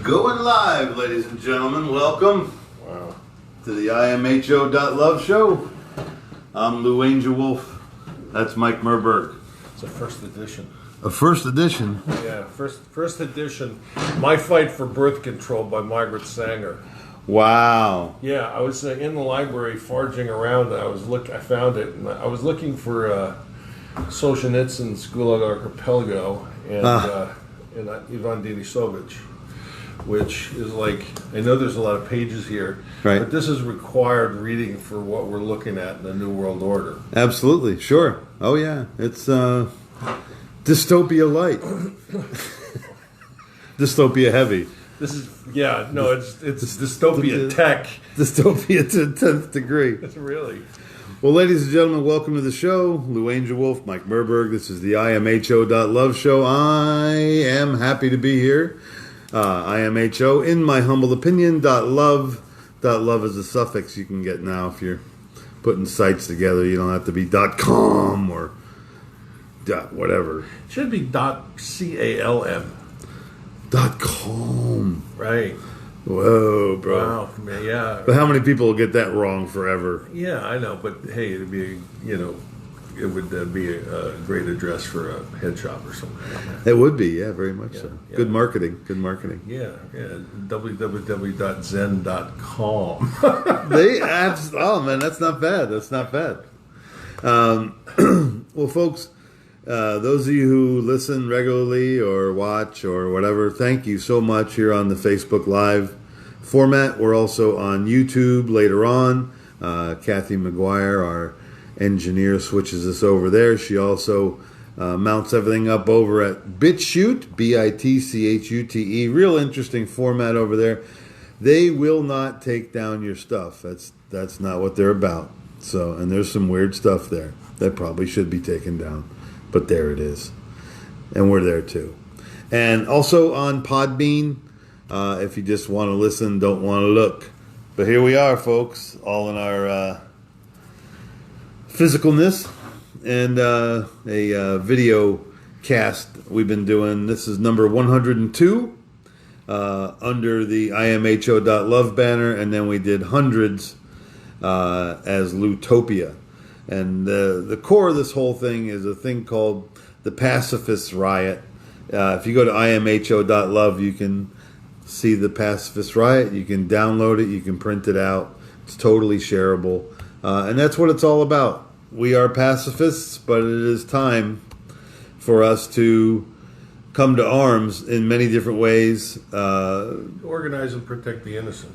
Going live, ladies and gentlemen. Welcome to the imho.love show. I'm Lou Angelwolf. That's Mike Murburg. It's a first edition. A first edition? Yeah, first edition. My Fight for Birth Control by Margaret Sanger. Wow. Yeah, I was in the library foraging around. And I found it, and I was looking for Solzhenitsyn's Gulag Archipelago and Ivan Denisovich, which is like, I know there's a lot of pages here, right, but this is required reading for what we're looking at in the New World Order. Absolutely, sure. Oh yeah, it's dystopia light. Dystopia heavy. This is, it's dystopia tech. Dystopia to 10th degree. Really. Well, ladies and gentlemen, welcome to the show. Lou Angelwolf, Mike Murburg. This is the imho.love show. I am happy to be here. imho, in my humble opinion, .love. .love is a suffix you can get now if you're putting sites together. You don't have to be .com or whatever. It should be .calm. .com. Right. Whoa, bro. Wow, man, yeah. But how many people will get that wrong forever? Yeah, I know, but hey, it'd be, it would be a great address for a head shop or something like that. It would be, yeah, very much so. Yeah. Good marketing, good marketing. Yeah. www.zen.com. Oh, man, that's not bad. That's not bad. Well, folks, those of you who listen regularly or watch or whatever, thank you so much here on the Facebook Live format. We're also on YouTube later on. Kathy McGuire, our engineer, switches us over there. She also mounts everything up over at BitChute, BitChute. Real interesting format over there. They will not take down your stuff. That's not what they're about. So, and there's some weird stuff there that probably should be taken down. But there it is. And we're there too. And also on Podbean, if you just want to listen, don't want to look. But here we are, folks, all in our physicalness and a video cast we've been doing. This is number 102 under the imho.love banner, and then we did hundreds as Lutopia. And the core of this whole thing is a thing called the Pacifist Riot. If you go to imho.love, you can see the Pacifist Riot. You can download it. You can print it out. It's totally shareable. And that's what it's all about. We are pacifists, but it is time for us to come to arms in many different ways. Organize and protect the innocent.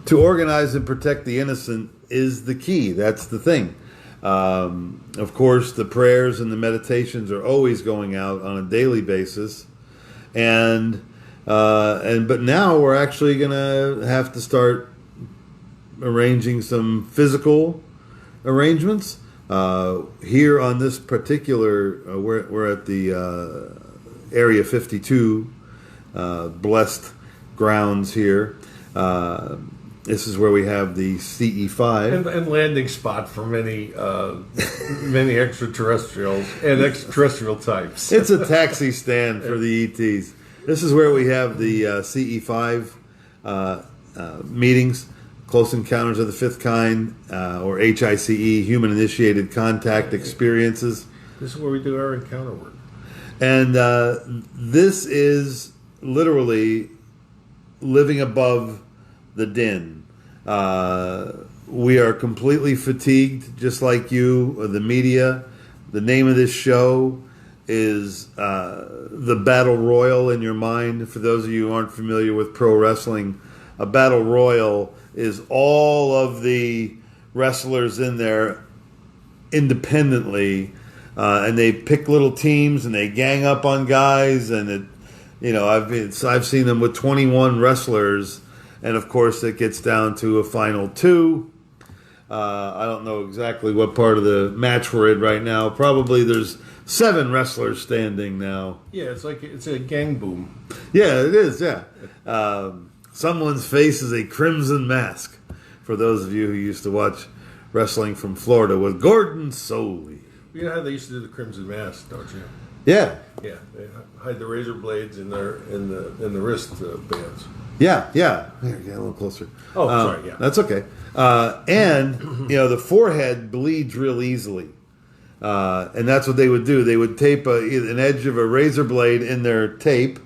To organize and protect the innocent is the key. That's the thing. Of course, the prayers and the meditations are always going out on a daily basis, but now we're actually going to have to start arranging some physical arrangements. Here on this particular, we're at the Area 52 blessed grounds here. This is where we have the CE5 and landing spot for many extraterrestrials and extraterrestrial types. It's a taxi stand for the ETs. This is where we have the CE5 meetings, Close Encounters of the Fifth Kind, or HICE, Human Initiated Contact Experiences. This is where we do our encounter work. And this is literally living above the din. We are completely fatigued, just like you, or the media. The name of this show is the Battle Royal in your mind. For those of you who aren't familiar with pro wrestling, a Battle Royal is all of the wrestlers in there independently, and they pick little teams and they gang up on guys. And I've seen them with 21 wrestlers. And, of course, it gets down to a final two. I don't know exactly what part of the match we're in right now. Probably there's 7 wrestlers standing now. Yeah, it's a gang boom. Yeah, it is, yeah. Someone's face is a crimson mask. For those of you who used to watch wrestling from Florida with Gordon Soley. You know how they used to do the crimson mask, don't you? Yeah. Yeah, they hide the razor blades in the wrist bands. Yeah. Here, get a little closer. Oh, sorry. Yeah, that's okay. And the forehead bleeds real easily, and that's what they would do. They would tape an edge of a razor blade in their tape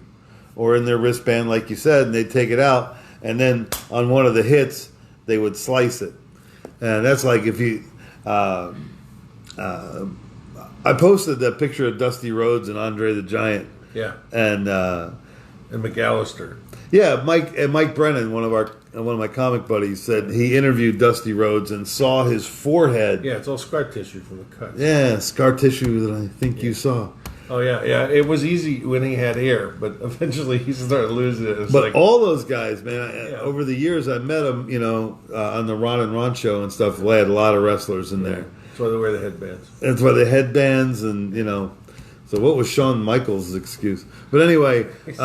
or in their wristband, like you said, and they'd take it out, and then on one of the hits, they would slice it. And that's like if you. I posted that picture of Dusty Rhodes and Andre the Giant. Yeah. And McAllister. Yeah, Mike Brennan, one of my comic buddies, said he interviewed Dusty Rhodes and saw his forehead. Yeah, it's all scar tissue from the cuts. Yeah, scar tissue that I think you saw. Oh yeah. It was easy when he had hair, but eventually he started losing it. But all those guys, man, over the years I met them, on the Ron and Ron show and stuff. They had a lot of wrestlers in there. That's why they wear the headbands. That's why the headbands and So what was Shawn Michaels' excuse? But anyway, he's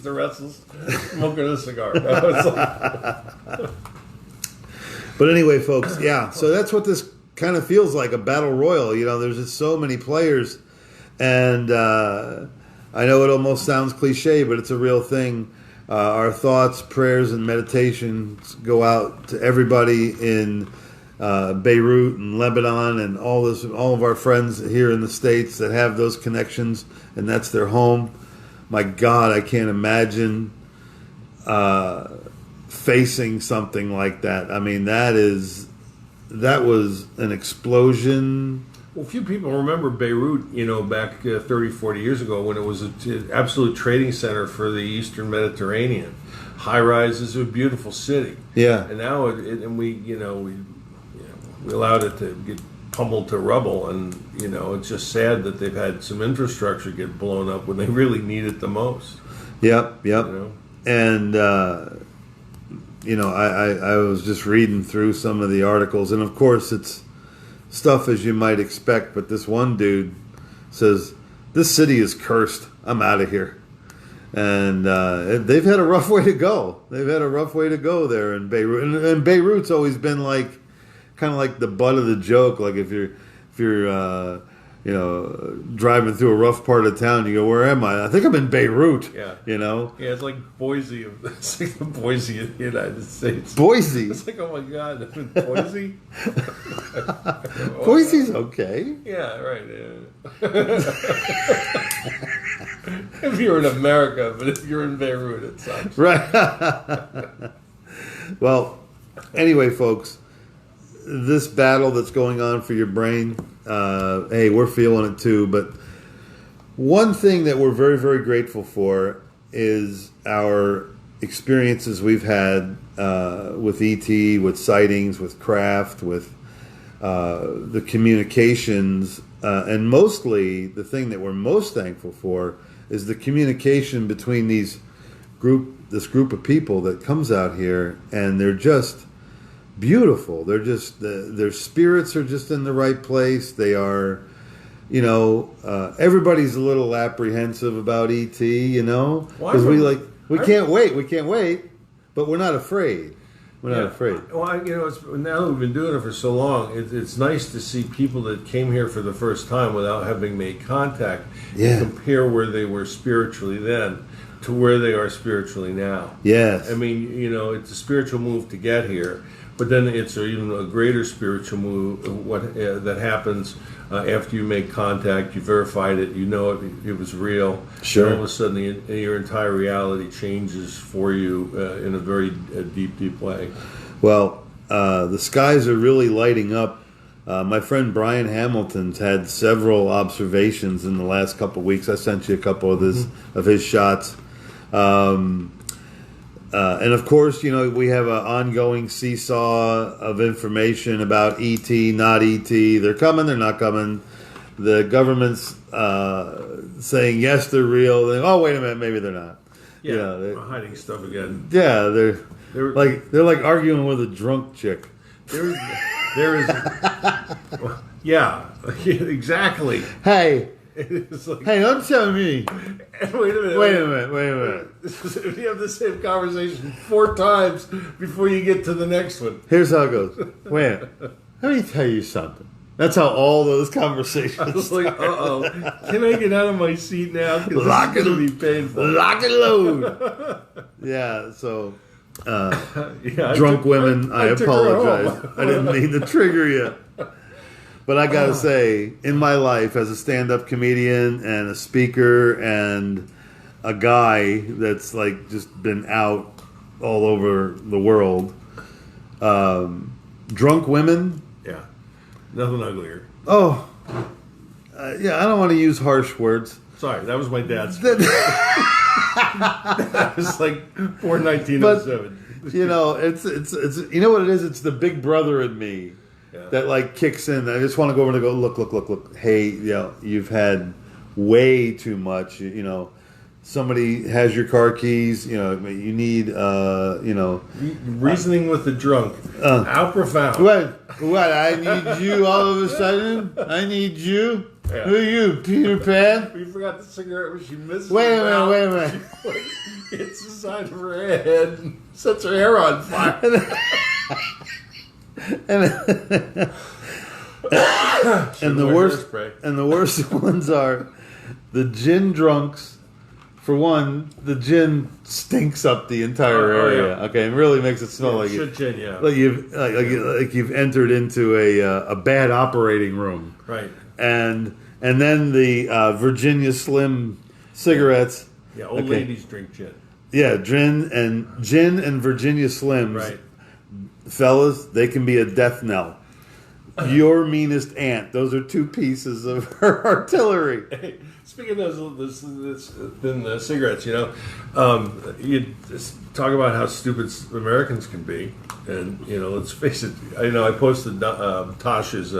the wrestler smoking a cigar. But anyway, folks, yeah. So that's what this kind of feels like, a battle royal. There's just so many players, and I know it almost sounds cliche, but it's a real thing. Our thoughts, prayers, and meditations go out to everybody in Beirut and Lebanon and all of our friends here in the States that have those connections, and that's their home. My God, I can't imagine facing something like that. I mean, that was an explosion. Well, few people remember Beirut, back 30, 40 years ago when it was an absolute trading center for the Eastern Mediterranean. High rises, a beautiful city. Yeah. And now we allowed it to get pummeled to rubble, and it's just sad that they've had some infrastructure get blown up when they really need it the most. Yep. And I was just reading through some of the articles, and of course it's stuff as you might expect, but this one dude says, "This city is cursed. I'm out of here." And they've had a rough way to go. They've had a rough way to go there in Beirut, and Beirut's always been kind of like the butt of the joke. Like if you're driving through a rough part of town, you go, "Where am I? I think I'm in Beirut." Yeah. Yeah, it's like Boise. It's like the Boise of the United States. Boise. It's like, oh my God, I'm in Boise. Boise's okay. Yeah, right. Yeah. If you're in America, but if you're in Beirut, it sucks. Right. Well, anyway, folks, this battle that's going on for your brain, hey, we're feeling it too. But one thing that we're very, very grateful for is our experiences we've had with ET, with sightings, with craft, with the communications, and mostly the thing that we're most thankful for is the communication between this group of people that comes out here, and they're just beautiful. They're just their spirits are just in the right place. They are, everybody's a little apprehensive about ET, because we can't wait, but we're not afraid. We're not afraid. Well, now that we've been doing it for so long, it's nice to see people that came here for the first time without having made contact. Yeah. And compare where they were spiritually then to where they are spiritually now. Yes. I mean, it's a spiritual move to get here, but then it's even a greater spiritual move that happens after you make contact, you verified it, it was real. Sure. And all of a sudden, your entire reality changes for you in a very deep way. Well, the skies are really lighting up. My friend Brian Hamilton's had several observations in the last couple of weeks. I sent you a couple of his shots. And of course, we have an ongoing seesaw of information about ET, not ET. They're coming, they're not coming. The government's saying yes, they're real. Oh, wait a minute, maybe they're not. Yeah, they're hiding stuff again. Yeah, they're like arguing with a drunk chick. There is. Yeah, exactly. Hey. Like, hey, don't tell me. Wait a minute. Wait a minute. You have the same conversation 4 times before you get to the next one. Here's how it goes. Wait, let me tell you something. That's how all those I conversations was like, uh-oh, can I get out of my seat now? Because Lock this is it- going to be painful. lock and load. Yeah, so Yeah, drunk women, I took her apologize. home. I didn't mean to trigger you. But I gotta say, in my life as a stand-up comedian and a speaker and a guy that's like just been out all over the world, drunk women. Yeah, nothing uglier. Oh, yeah. I don't want to use harsh words. Sorry, that was my dad's. That was like 1907. You know, it's you know what it is. It's the big brother in me. Yeah. That like kicks in. I just want to go over and go, look. Hey, you know, you've had way too much. You know, somebody has your car keys. You know, you need. You know, Reasoning with the drunk. How profound. what? I need you all of a sudden. I need you. Yeah. Who are you, Peter Pan? We forgot the cigarette when she misses. Wait a minute. She like, hits the side of her head and sets her hair on fire. And the worst, Hairspray. and the worst ones are the gin drunks. For one, the gin stinks up the entire area. Yeah. Okay, and really makes it smell like Shit gin, yeah. like you've entered into a bad operating room. Right. And then the Virginia Slim cigarettes. Yeah, old ladies drink gin. Yeah, gin and Virginia Slims. Right. Fellas, they can be a death knell. Your meanest aunt. Those are two pieces of her artillery. Hey, speaking of the cigarettes, you just talk about how stupid Americans can be, and let's face it. I posted Tosh's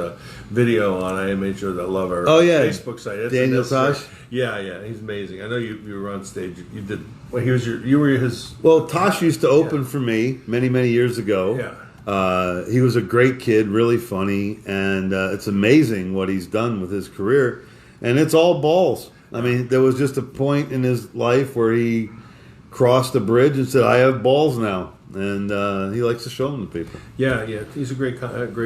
video on imho.love, our Facebook site. It's Daniel Tosh. Yeah, he's amazing. I know you were on stage. You did. Well, you were his. Well, Tosh used to open for me many years ago. Yeah. He was a great kid, really funny, and it's amazing what he's done with his career. And it's all balls. I mean, there was just a point in his life where he crossed a bridge and said, "I have balls now," and he likes to show them to people. Yeah, he's a great.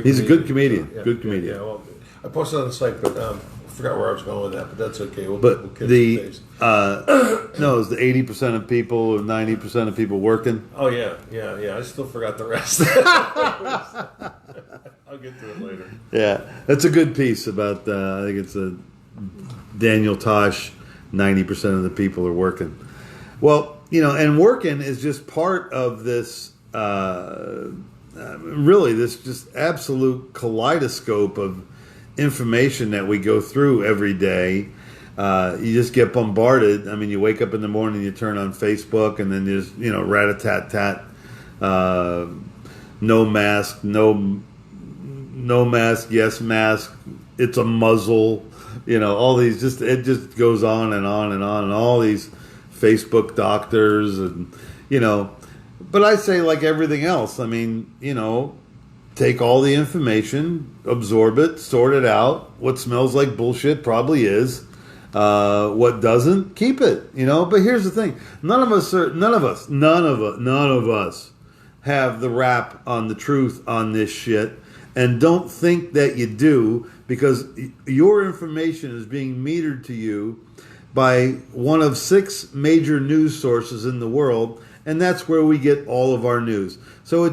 He's a good comedian. Yeah, Good comedian. Yeah, well, I posted on the site, but I forgot where I was going with that. But that's okay. We'll But catch the pace. no, it's the 80% of people or 90% of people working. Oh yeah. I still forgot the rest. I'll get to it later. Yeah, that's a good piece about. I think it's a Daniel Tosh. 90% of the people are working. Well, and working is just part of this. Really, this just absolute kaleidoscope of information that we go through every day. You just get bombarded. I mean, you wake up in the morning, you turn on Facebook, and then there's rat-a-tat-tat. No mask, no mask, yes mask. It's a muzzle. All these it just goes on and on and on, and all these Facebook doctors and But I say, like everything else, I mean, take all the information, absorb it, sort it out. What smells like bullshit probably is. What doesn't, keep it. But here's the thing: none of us have the rap on the truth on this shit, and don't think that you do, because your information is being metered to you by one of 6 major news sources in the world, and that's where we get all of our news. So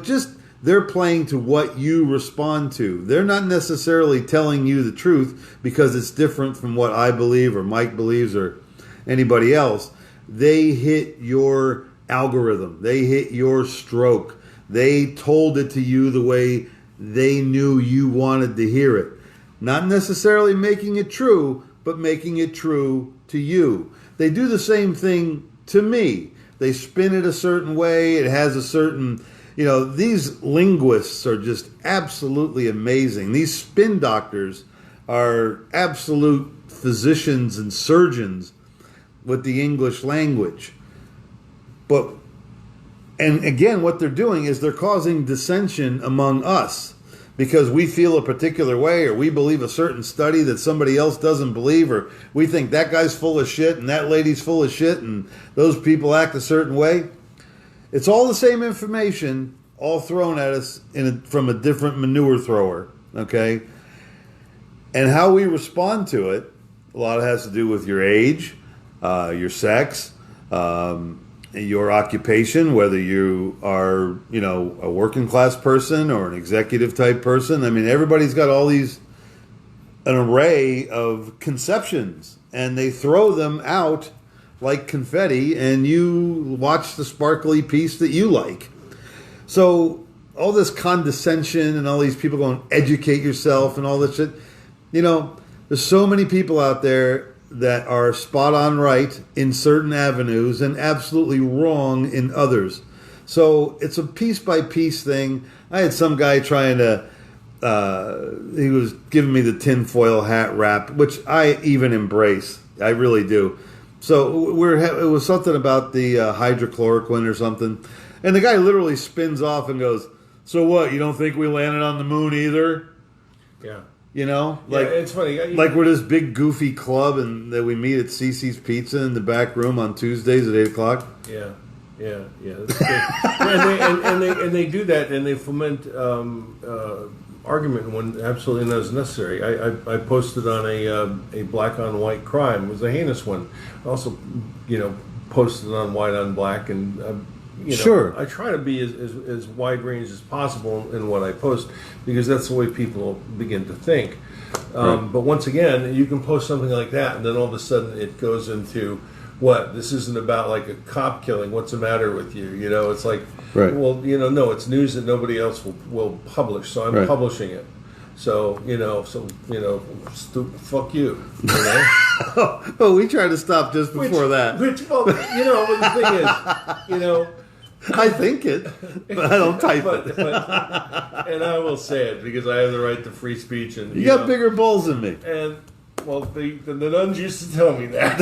they're playing to what you respond to. They're not necessarily telling you the truth because it's different from what I believe or Mike believes or anybody else. They hit your algorithm. They hit your stroke. They told it to you the way they knew you wanted to hear it. Not necessarily making it true, but making it true to you. They do the same thing to me. They spin it a certain way. It has a certain... these linguists are just absolutely amazing. These spin doctors are absolute physicians and surgeons with the English language. And again, what they're doing is they're causing dissension among us because we feel a particular way, or we believe a certain study that somebody else doesn't believe, or we think that guy's full of shit and that lady's full of shit and those people act a certain way. It's all the same information, all thrown at us from a different manure thrower, okay? And how we respond to it, a lot has to do with your age, your sex, your occupation, whether you are, a working class person or an executive type person. I mean, everybody's got an array of conceptions, and they throw them out like confetti, and you watch the sparkly piece that you like. So all this condescension and all these people going, educate yourself and all this shit, there's so many people out there that are spot on right in certain avenues and absolutely wrong in others. So it's a piece by piece thing. I had some guy trying to, he was giving me the tinfoil hat rap, which I even embrace. I really do. So it was something about the hydrochloroquine or something. And the guy literally spins off and goes, so what, you don't think we landed on the moon either? Yeah. It's funny. Like we're this big goofy club and that we meet at Cece's Pizza in the back room on Tuesdays at 8 o'clock. Yeah. That's good. and they do that, and they foment argument when absolutely not as necessary. I posted on a black on white crime. It was a heinous one. I also, posted on white on black, and sure. I try to be as wide range as possible in what I post, because that's the way people begin to think. Right. But once again, you can post something like that, and then all of a sudden it goes into, what? This isn't about like a cop killing. What's the matter with you? It's like, right. Well, no, it's news that nobody else will publish, so I'm right. publishing it. So, fuck you. Oh, we tried to stop just before that. But the thing is, I think it, but I don't type it. And I will say it because I have the right to free speech. And you got bigger balls than me. And, well, the nuns used to tell me that.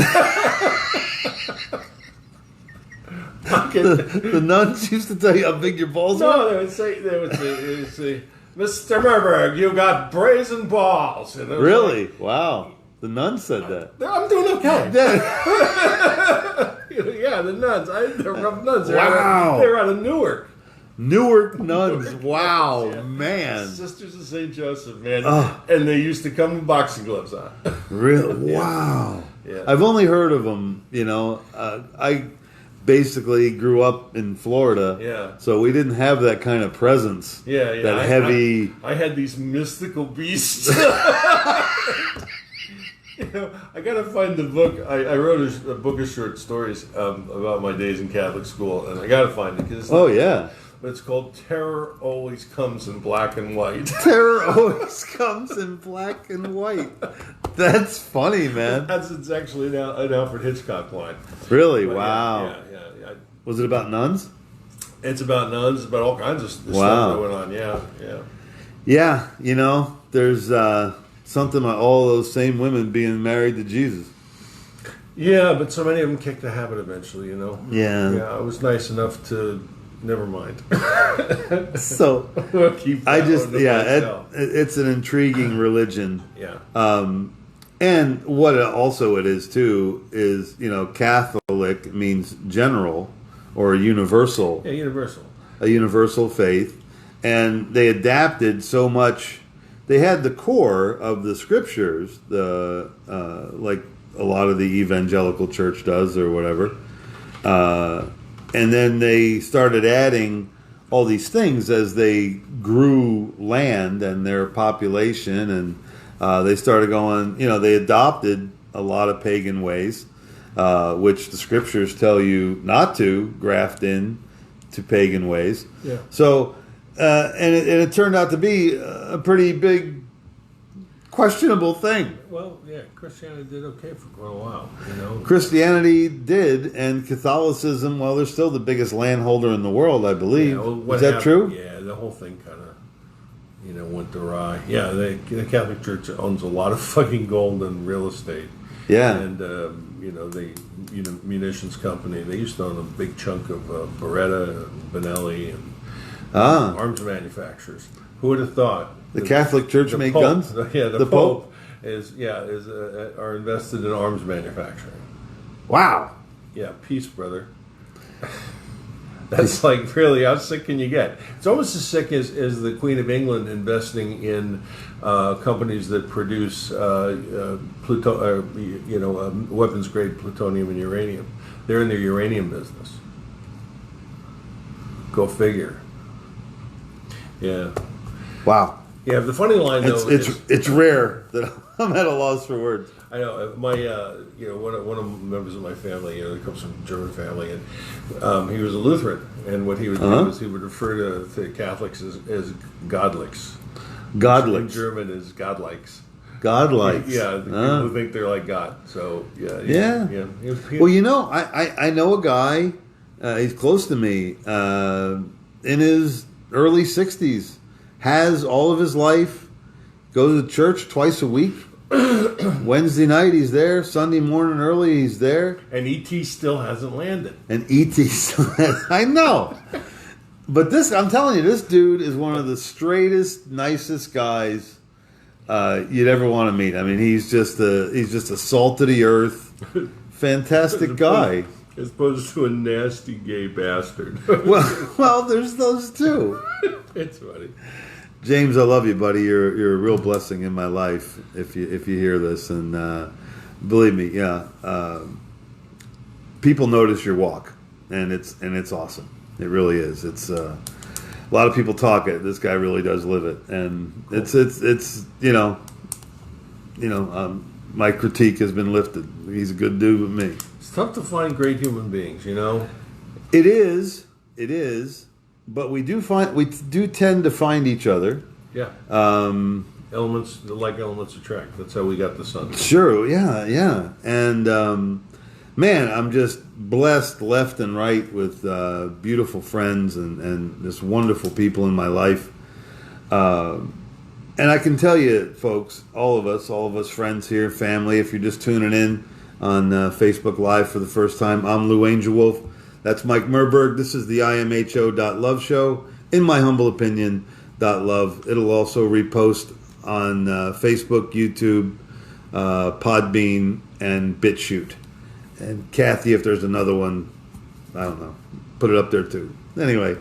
The nuns used to tell you how big your balls were? No, they would say, Mr. Murburg, you got brazen balls. Really? Wow. The nuns said that. I'm doing okay. Yeah, the nuns. They're rough nuns. Wow. They're out of Newark. Newark nuns. Wow, yeah. Man. Sisters of St. Joseph, man. And they used to come with boxing gloves on. Really? Yeah. Wow. Yeah. I've only heard of them, I basically grew up in Florida. Yeah. So we didn't have that kind of presence. Yeah. That heavy... I had these mystical beasts. I gotta find the book. I wrote a book of short stories about my days in Catholic school, and I gotta find it. But it's called "Terror Always Comes in Black and White." Terror always comes in black and white. That's funny, man. It's actually an Alfred Hitchcock line. Really? But wow. Yeah. Was it about nuns? It's about nuns. About all kinds of stuff that went on. Yeah. Yeah. There's. Something about all those same women being married to Jesus. Yeah, but so many of them kicked the habit eventually, Yeah. Yeah, I was nice enough to... Never mind. So, it's an intriguing religion. Yeah. And what it is, too, is, Catholic means general or universal. Yeah, universal. A universal faith. And they adapted so much... They had the core of the scriptures, like a lot of the evangelical church does or whatever. And then they started adding all these things as they grew land and their population. And they started going, they adopted a lot of pagan ways, which the scriptures tell you not to graft in to pagan ways. Yeah. So... and it turned out to be a pretty big, questionable thing. Well, yeah, Christianity did okay for quite a while, Christianity did, and Catholicism, well, they're still the biggest landholder in the world, I believe. Yeah, Is that true? Yeah, the whole thing kind of, went awry. Yeah, the Catholic Church owns a lot of fucking gold and real estate. Yeah. And, the munitions company, they used to own a big chunk of Beretta and Benelli and arms manufacturers. Who would have thought? The Catholic Church made guns? Yeah, the Pope are invested in arms manufacturing. Wow. Yeah, peace, brother. That's like, really, how sick can you get? It's almost as sick as the Queen of England investing in companies that produce weapons grade plutonium and uranium. They're in the uranium business. Go figure. Yeah. Wow. Yeah. The funny line though it's rare that I'm at a loss for words. I know my one of the members of my family, he comes from a German family, and he was a Lutheran, and what he would do is he would refer to Catholics as godliks. Godliks. In German is godlikes. Godlikes. Yeah, people who think they're like God. So yeah. Well, I know a guy. He's close to me. In his early 60s, has all of his life. Goes to church twice a week. Wednesday night he's there. Sunday morning early he's there. And E.T. still hasn't landed. I know. But I'm telling you, this dude is one of the straightest, nicest guys you'd ever want to meet. I mean, he's just a salt of the earth, fantastic guy. As opposed to a nasty gay bastard. well, there's those too. It's funny. James, I love you, buddy. You're a real blessing in my life. If you hear this, and believe me, people notice your walk, and it's awesome. It really is. It's a lot of people talk it. This guy really does live it, and cool. It's my critique has been lifted. He's a good dude with me. It's tough to find great human beings, It is, but we do tend to find each other. Yeah. Elements attract. That's how we got the sun. Sure. Yeah. And man, I'm just blessed left and right with beautiful friends and just wonderful people in my life. And I can tell you, folks, all of us friends here, family, if you're just tuning in on Facebook Live for the first time, I'm Lou Angelwolf. That's Mike Murburg. This is the imho.love show. In my humble opinion, .love. It'll also repost on Facebook, YouTube, Podbean, and BitChute. And Kathy, if there's another one, I don't know, put it up there too. Anyway,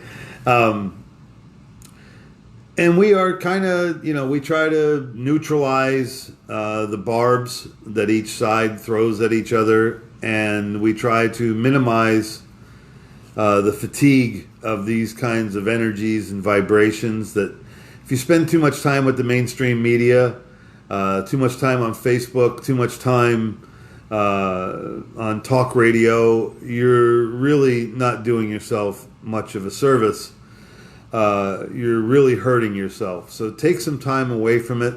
and we are kind of, we try to neutralize the barbs that each side throws at each other, and we try to minimize the fatigue of these kinds of energies and vibrations. That if you spend too much time with the mainstream media, too much time on Facebook, too much time on talk radio, you're really not doing yourself much of a service. You're really hurting yourself. So take some time away from it.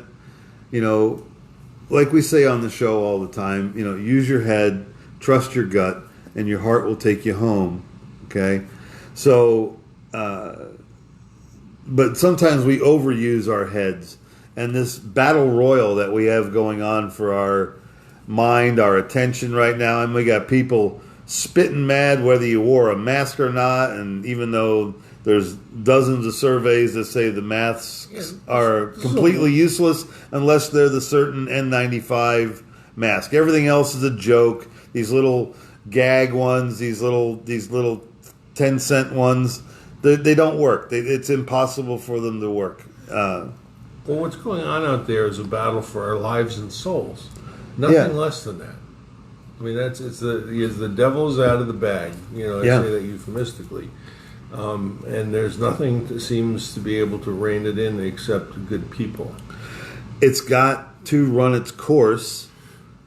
Like we say on the show all the time, use your head, trust your gut, and your heart will take you home. Okay? So, but sometimes we overuse our heads. And this battle royal that we have going on for our mind, our attention right now, and we got people spitting mad whether you wore a mask or not, and even though there's dozens of surveys that say the masks are completely useless unless they're the certain N95 mask. Everything else is a joke. These little gag ones, these little 10-cent ones, they don't work. It's impossible for them to work. Well, what's going on out there is a battle for our lives and souls. Nothing less than that. I mean, the devil's out of the bag. I say that euphemistically. And there's nothing that seems to be able to rein it in except good people. It's got to run its course.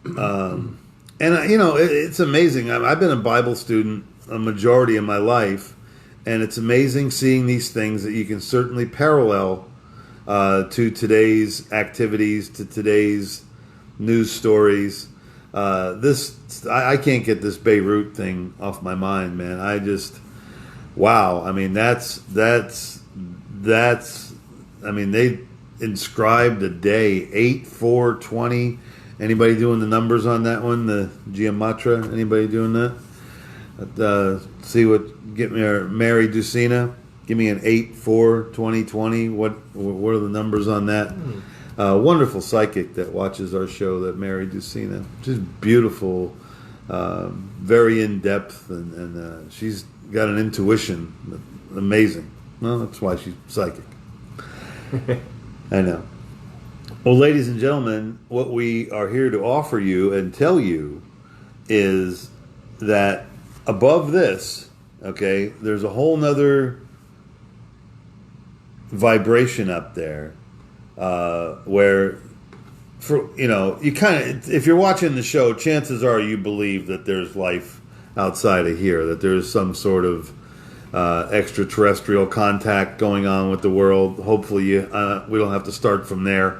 And, it's amazing. I've been a Bible student a majority of my life, and it's amazing seeing these things that you can certainly parallel to today's activities, to today's news stories. I can't get this Beirut thing off my mind, man. Wow. I mean, they inscribed a day, 8/4/20. Anybody doing the numbers on that one? The gematria? Anybody doing that? Get me Mary Ducina. Give me an 8/4/2020. What are the numbers on that? Wonderful psychic that watches our show, that Mary Ducina. Just beautiful, very in depth, and she's got an intuition. Amazing. Well, that's why she's psychic. I know. Well, ladies and gentlemen, what we are here to offer you and tell you is that above this, okay, there's a whole nother vibration up there where, for you kind of, if you're watching the show, chances are you believe that there's life outside of here, that there's some sort of extraterrestrial contact going on with the world. Hopefully, we don't have to start from there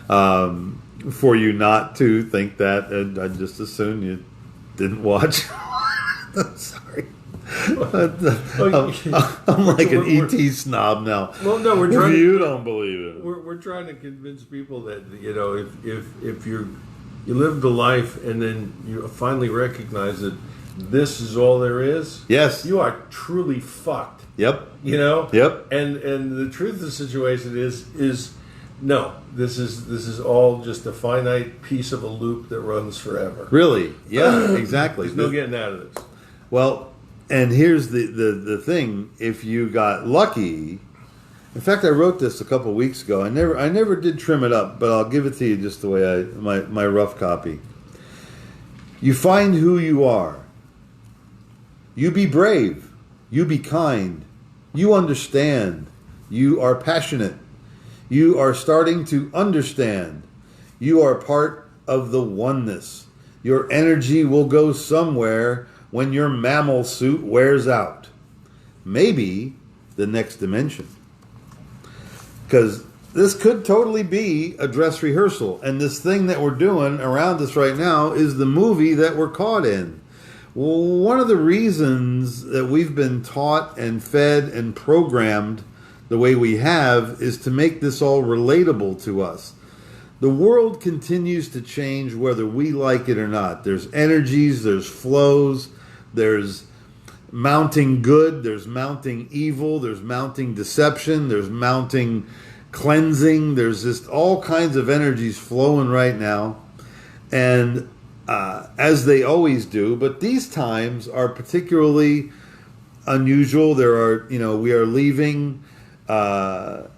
for you not to think that. And I just assume you didn't watch. I'm sorry. I'm like an ET snob now. Well, no, we're trying. You don't believe it. We're trying to convince people that if you live the life and then you finally recognize that this is all there is. Yes, you are truly fucked. Yep. Yep. And the truth of the situation is no. This is all just a finite piece of a loop that runs forever. Really? Yeah. Exactly. There's no getting out of this. Well, and here's the thing: if you got lucky. In fact, I wrote this a couple weeks ago. I never did trim it up, but I'll give it to you just the way my rough copy. You find who you are. You be brave. You be kind. You understand. You are passionate. You are starting to understand. You are part of the oneness. Your energy will go somewhere when your mammal suit wears out. Maybe the next dimension. Because this could totally be a dress rehearsal. And this thing that we're doing around us right now is the movie that we're caught in. Well, one of the reasons that we've been taught and fed and programmed the way we have is to make this all relatable to us. The world continues to change whether we like it or not. There's energies, there's flows, there's mounting good, there's mounting evil, there's mounting deception, there's mounting cleansing. There's just all kinds of energies flowing right now. And as they always do, but these times are particularly unusual. There are, we are leaving and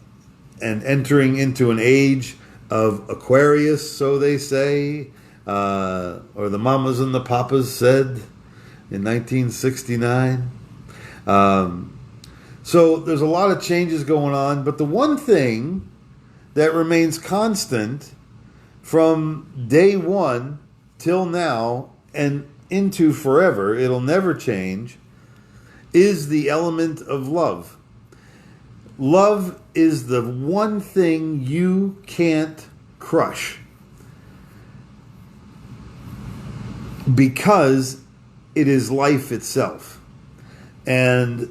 entering into an age of Aquarius, so they say, or the mamas and the papas said in 1969. So there's a lot of changes going on, but the one thing that remains constant from day one till now and into forever, it'll never change, is the element of love. Love is the one thing you can't crush because it is life itself. And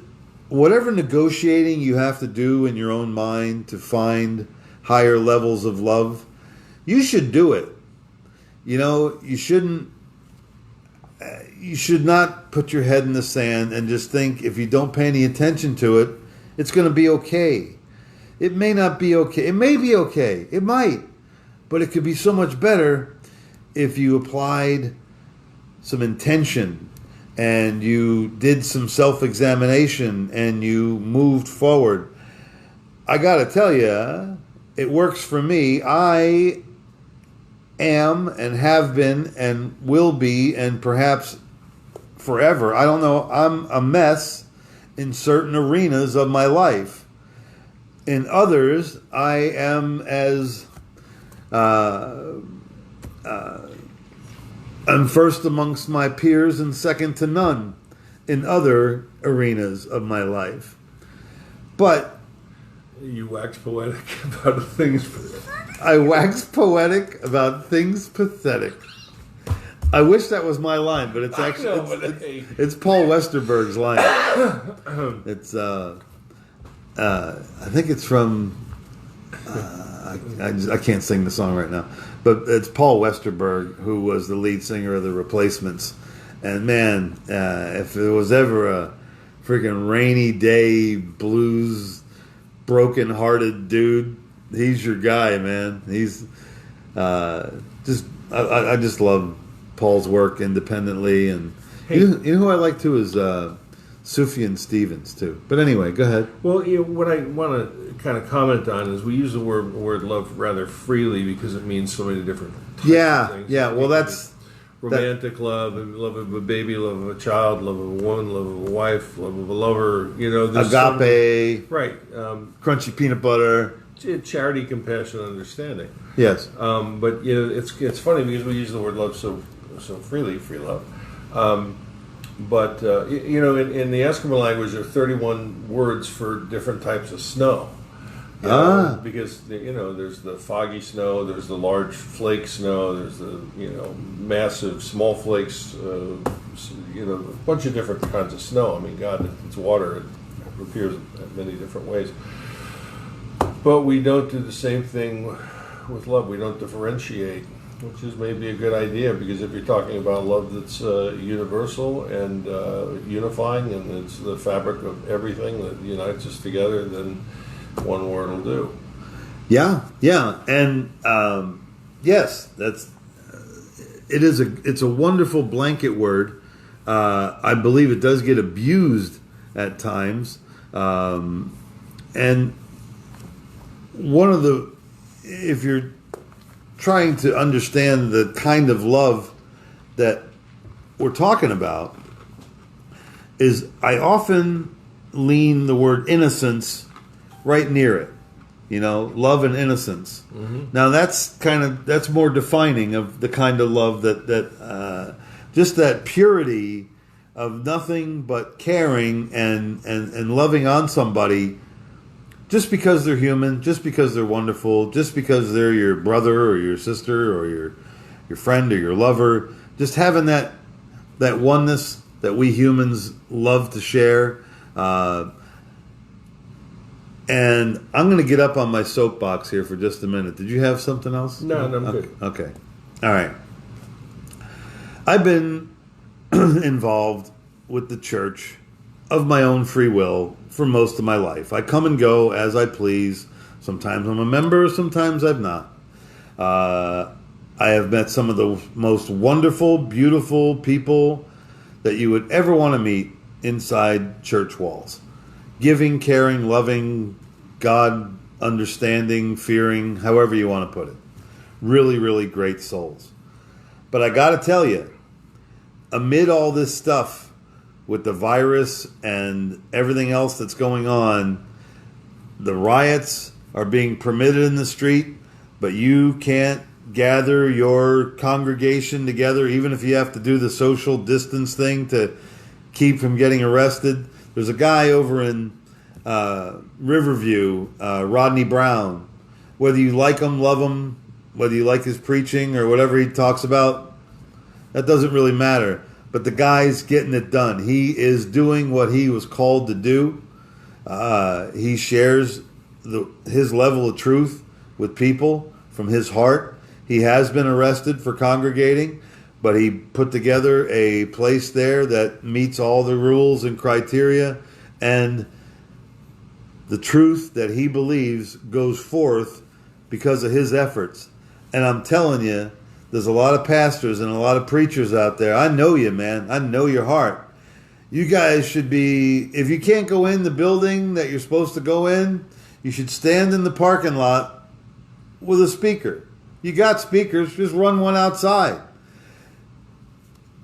whatever negotiating you have to do in your own mind to find higher levels of love, you should do it. You should not put your head in the sand and just think if you don't pay any attention to it, it's going to be okay. It may not be okay. It may be okay. It might. But it could be so much better if you applied some intention and you did some self-examination and you moved forward. I got to tell you, it works for me. I am and have been and will be and perhaps forever. I don't know. I'm a mess in certain arenas of my life. In others, I am as I'm first amongst my peers and second to none in other arenas of my life. But you wax poetic about things. I wax poetic about things pathetic. I wish that was my line, but it's actually it's Paul Westerberg's line. It's I think it's from I can't sing the song right now, but it's Paul Westerberg who was the lead singer of the Replacements. And man, if there was ever a freaking rainy day blues broken-hearted dude, he's your guy, man. He's I just love Paul's work independently. And you know who I like too is Sufjan Stevens too. But anyway, go ahead. Well, what I want to kind of comment on is we use the word love rather freely because it means so many different types of things. Yeah. Well, that's romantic love, and love of a baby, love of a child, love of a woman, love of a wife, love of a lover. Agape, right? Crunchy peanut butter, charity, compassion, understanding. Yes. But it's funny because we use the word love so freely, free love. But in the Eskimo language, there are 31 words for different types of snow. Because there's the foggy snow, there's the large flake snow, there's the massive small flakes, a bunch of different kinds of snow. I mean, God, it's water; it appears in many different ways. But we don't do the same thing with love. We don't differentiate, which is maybe a good idea, because if you're talking about love that's universal and unifying, and it's the fabric of everything that unites us together, then one word will do. Yeah, and yes, it's a wonderful blanket word. I believe it does get abused at times, and if you're trying to understand the kind of love that we're talking about, is I often lean the word innocence right near it. Love and innocence. Mm-hmm. Now that's more defining of the kind of love that just that purity of nothing but caring and loving on somebody just because they're human, just because they're wonderful, just because they're your brother or your sister or your friend or your lover. Just having that oneness that we humans love to share. And I'm going to get up on my soapbox here for just a minute. Did you have something else? No, I'm good. Okay. All right. I've been involved with the church of my own free will for most of my life. I come and go as I please. Sometimes I'm a member, sometimes I'm not. I have met some of the most wonderful, beautiful people that you would ever want to meet inside church walls. Giving, caring, loving, God understanding, fearing, however you want to put it. Really, really great souls. But I got to tell you, amid all this stuff with the virus and everything else that's going on, the riots are being permitted in the street, but you can't gather your congregation together, even if you have to do the social distance thing to keep from getting arrested. There's a guy over in Riverview, Rodney Brown. Whether you like him, love him, whether you like his preaching or whatever he talks about, that doesn't really matter. But the guy's getting it done. He is doing what he was called to do. He shares his level of truth with people from his heart. He has been arrested for congregating, but he put together a place there that meets all the rules and criteria, and the truth that he believes goes forth because of his efforts. And I'm telling you, there's a lot of pastors and a lot of preachers out there. I know you, man. I know your heart. You guys should be, if you can't go in the building that you're supposed to go in, you should stand in the parking lot with a speaker. You got speakers, just run one outside.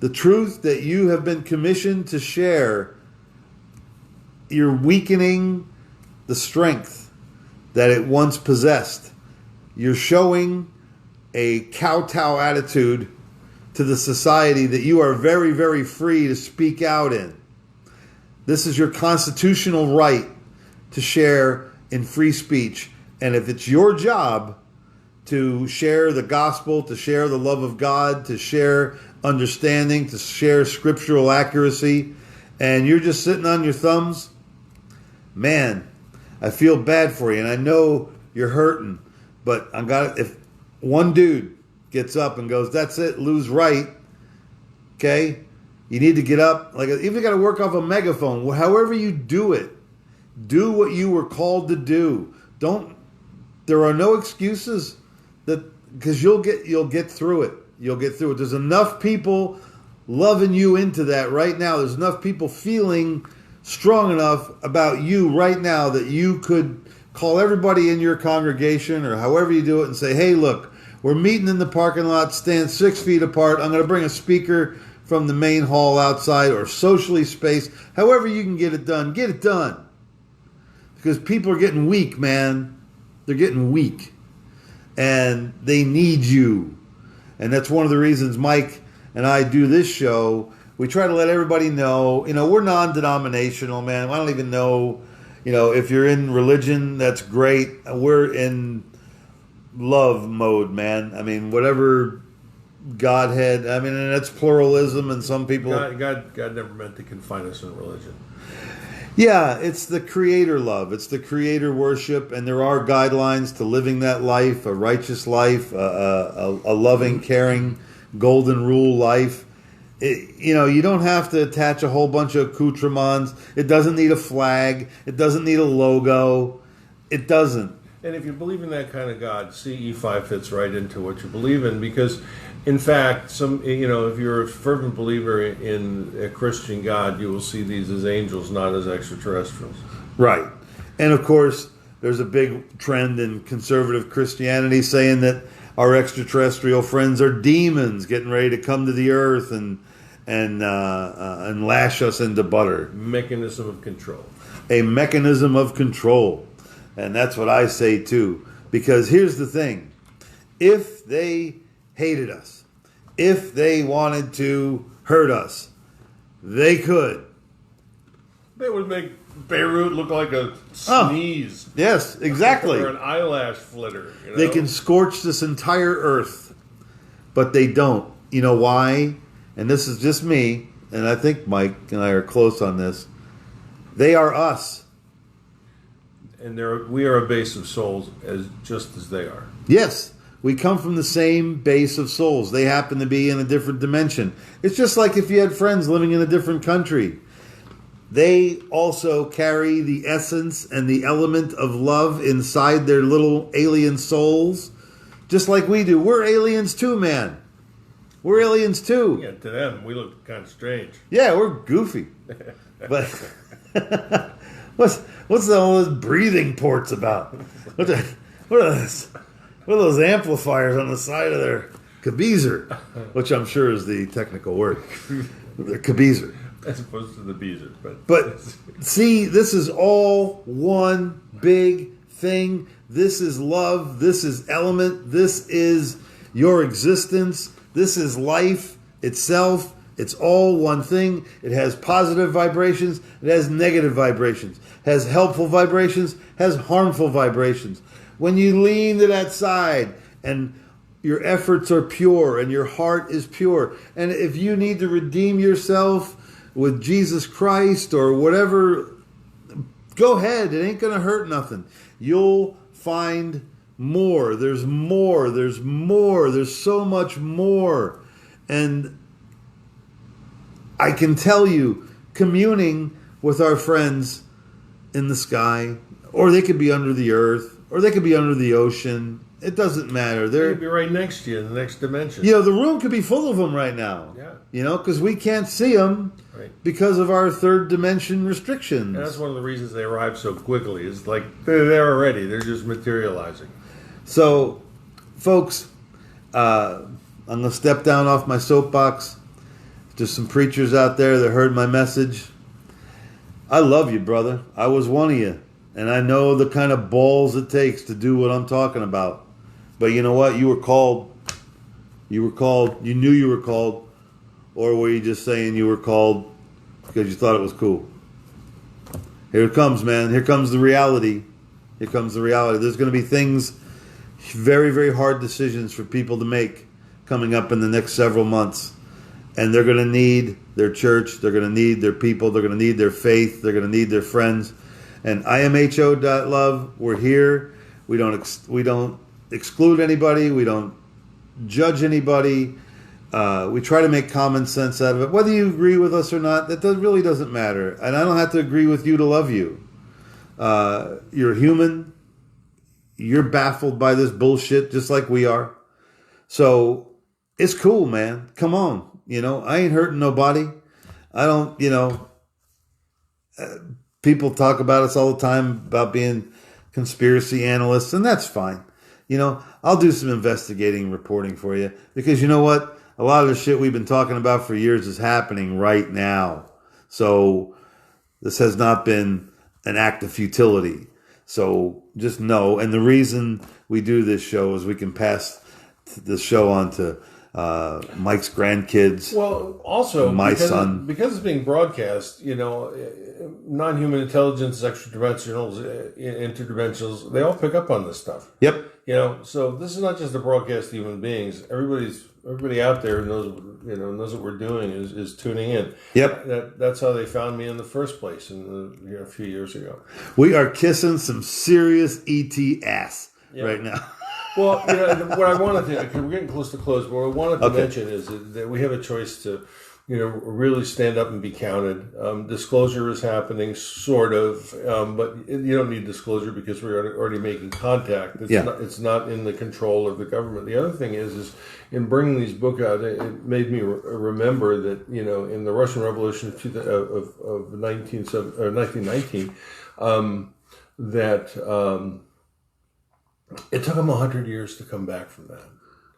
The truth that you have been commissioned to share, you're weakening the strength that it once possessed. You're showing a kowtow attitude to the society that you are very, very free to speak out in. This is your constitutional right to share in free speech. And if it's your job to share the gospel, to share the love of God, to share understanding, to share scriptural accuracy, and you're just sitting on your thumbs, man, I feel bad for you. And I know you're hurting, but if one dude gets up and goes, that's it, lose right, okay? You need to get up. Even got to work off a megaphone. However you do it, do what you were called to do. There are no excuses because you'll get through it. You'll get through it. There's enough people loving you into that right now. There's enough people feeling strong enough about you right now that you could call everybody in your congregation or however you do it and say, hey, look, we're meeting in the parking lot, stand 6 feet apart. I'm going to bring a speaker from the main hall outside or socially spaced. However you can get it done, get it done. Because people are getting weak, man. They're getting weak. And they need you. And that's one of the reasons Mike and I do this show. We try to let everybody know, we're non-denominational, man. I don't even know, if you're in religion, that's great. We're in love mode, man. I mean, whatever Godhead, and that's pluralism, and some people... God never meant to confine us in religion. Yeah, it's the creator love. It's the creator worship, and there are guidelines to living that life, a righteous life, a loving, caring, golden rule life. You don't have to attach a whole bunch of accoutrements. It doesn't need a flag. It doesn't need a logo. It doesn't. And if you believe in that kind of God, CE5 fits right into what you believe in, because, in fact, if you're a fervent believer in a Christian God, you will see these as angels, not as extraterrestrials. Right. And, of course, there's a big trend in conservative Christianity saying that our extraterrestrial friends are demons getting ready to come to the earth and lash us into butter. Mechanism of control. A mechanism of control. And that's what I say too. Because here's the thing. If they hated us, if they wanted to hurt us, they could. They would make Beirut look like a sneeze. Yes, exactly. Or an eyelash flitter. They can scorch this entire earth, but they don't. You know why? And this is just me, and I think Mike and I are close on this. They are us. And we are a base of souls just as they are. Yes, we come from the same base of souls. They happen to be in a different dimension. It's just like if you had friends living in a different country. They also carry the essence and the element of love inside their little alien souls, just like we do. We're aliens too, man. We're aliens too. Yeah, to them, we look kind of strange. Yeah, we're goofy. But what's all those breathing ports about? What are those amplifiers on the side of their cabezer? Which I'm sure is the technical word. Their cabezer. As opposed to the beezer. But see, this is all one big thing. This is love. This is element. This is your existence. This is life itself. It's all one thing. It has positive vibrations. It has negative vibrations. It has helpful vibrations. Has harmful vibrations. When you lean to that side and your efforts are pure and your heart is pure, and if you need to redeem yourself with Jesus Christ or whatever, go ahead. It ain't going to hurt nothing. You'll find more. There's more. There's more. There's so much more. And I can tell you, communing with our friends in the sky, or they could be under the earth, or they could be under the ocean. It doesn't matter. They could be right next to you in the next dimension. The room could be full of them right now. Yeah. Because we can't see them because of our third dimension restrictions. And that's one of the reasons they arrive so quickly. It's like they're there already. They're just materializing. So, folks, I'm going to step down off my soapbox. Just some preachers out there that heard my message. I love you, brother. I was one of you. And I know the kind of balls it takes to do what I'm talking about. But you know what? You were called. You were called. You knew you were called. Or were you just saying you were called because you thought it was cool? Here it comes, man. Here comes the reality. Here comes the reality. There's going to be things, very, very hard decisions for people to make coming up in the next several months. And they're going to need their church. They're going to need their people. They're going to need their faith. They're going to need their friends. And imho.love, we're here. We don't exclude anybody. We don't judge anybody. We try to make common sense out of it. Whether you agree with us or not, really doesn't matter. And I don't have to agree with you to love you. You're human. You're baffled by this bullshit just like we are. So it's cool, man. Come on. I ain't hurting nobody. I don't, people talk about us all the time about being conspiracy analysts, and that's fine. I'll do some investigating reporting for you because you know what? A lot of the shit we've been talking about for years is happening right now. So this has not been an act of futility. So just know. And the reason we do this show is we can pass the show on to Mike's grandkids. Well, also my son, because it's being broadcast, non-human intelligence, interdimensionals, they all pick up on this stuff. Yep. So this is not just a broadcast to human beings. Everybody out there knows what we're doing is tuning in. Yep. That's how they found me in the first place a few years ago. We are kissing some serious ET ass right now. Well, what I wanted to, because we're getting close to close, but what I wanted to mention is that we have a choice to, really stand up and be counted. Disclosure is happening, sort of, but you don't need disclosure because we're already making contact. It's not in the control of the government. The other thing is in bringing these books out, it made me remember that, in the Russian Revolution of 1919, it took them 100 years to come back from that.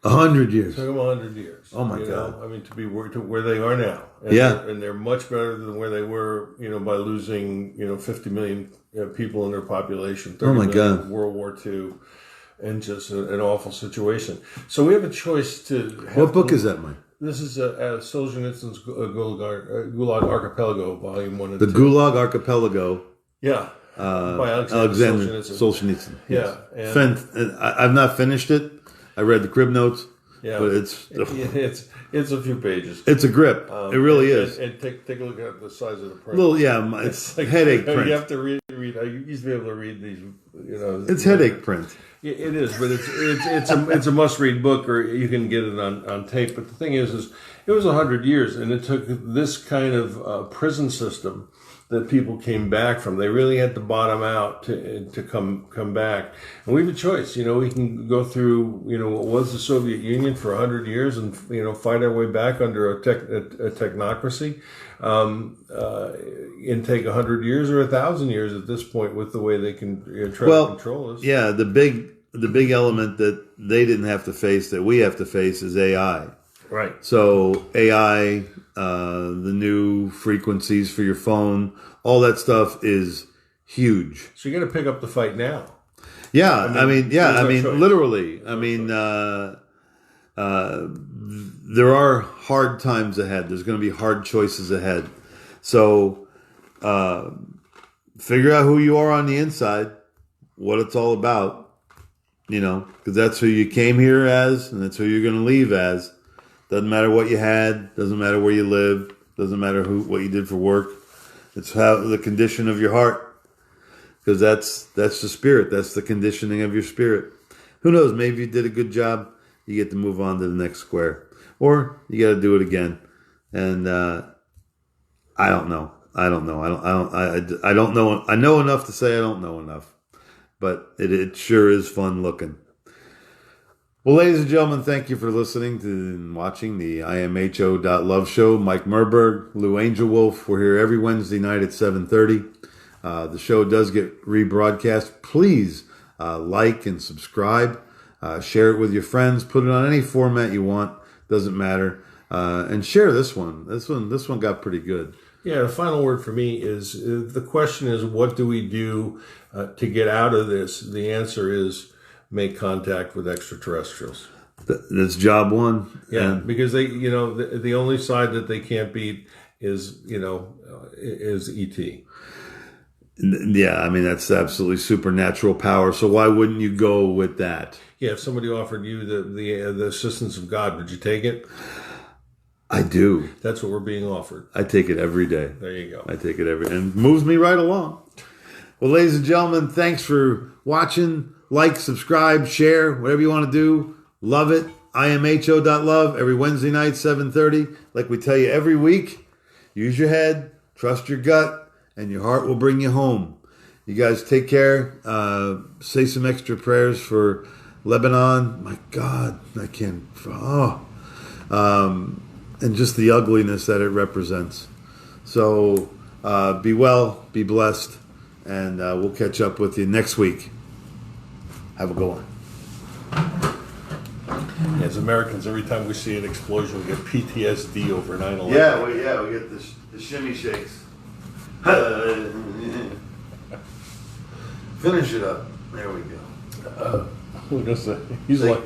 100 years. It took them 100 years. Oh my God! To be to where they are now. And they're much better than where they were. By losing 50 million people in their population. 30 million in World War II, and just an awful situation. So we have a choice to. What book is that, Mike? This is Solzhenitsyn's Gulag Archipelago, Volume 1 and 2. The Gulag Archipelago. Yeah. By Alexander Solzhenitsyn. Yeah. I've not finished it. I read the crib notes. Yeah. But it's a few pages. It's a grip. It really is. And take a look at the size of the print. It's like headache print. You have to read. I used to be able to read these. It's headache print. It is, but it's a must-read book, or you can get it on tape. But the thing is it was 100 years, and it took this kind of prison system that people came back from. They really had to bottom out to come back. And we have a choice. We can go through, what was the Soviet Union for 100 years and, fight our way back under a technocracy, and take 100 years or 1,000 years at this point with the way they can try to control us. Yeah, the big element that they didn't have to face that we have to face is AI. Right. So AI, the new frequencies for your phone, all that stuff is huge. So you got to pick up the fight now. Yeah, I mean literally. I mean, there are hard times ahead. There's going to be hard choices ahead. So figure out who you are on the inside, what it's all about, because that's who you came here as, and that's who you're going to leave as. Doesn't matter what you had. Doesn't matter where you live. Doesn't matter what you did for work. It's how the condition of your heart, because that's the spirit. That's the conditioning of your spirit. Who knows? Maybe you did a good job. You get to move on to the next square, or you got to do it again. And I don't know. I don't know. I don't know. I know enough to say I don't know enough, but it sure is fun looking. Well, ladies and gentlemen, thank you for listening to and watching the imho.love show. Mike Murburg, Lou Angelwolf. We're here every Wednesday night at 7:30. The show does get rebroadcast. Please like and subscribe. Share it with your friends. Put it on any format you want. Doesn't matter. And share this one. This one got pretty good. Yeah, the final word for me is the question is, what do we do to get out of this? The answer is make contact with extraterrestrials. That's job one. Yeah, because they, the only side that they can't beat is ET. Yeah, I mean, that's absolutely supernatural power. So why wouldn't you go with that? Yeah, if somebody offered you the assistance of God, would you take it? I do. That's what we're being offered. I take it every day. There you go. I take it and moves me right along. Well, ladies and gentlemen, thanks for watching. Like, subscribe, share, whatever you want to do. Love it. imho.love every Wednesday night, 7:30. Like we tell you every week, use your head, trust your gut, and your heart will bring you home. You guys take care. Say some extra prayers for Lebanon. My God, I can't. And just the ugliness that it represents. So Be well, be blessed, and we'll catch up with you next week. Have a good one. As Americans, every time we see an explosion, we get PTSD over 9/11. Yeah, we get the shimmy shakes. Finish it up. There we go. What was I gonna say? He's like.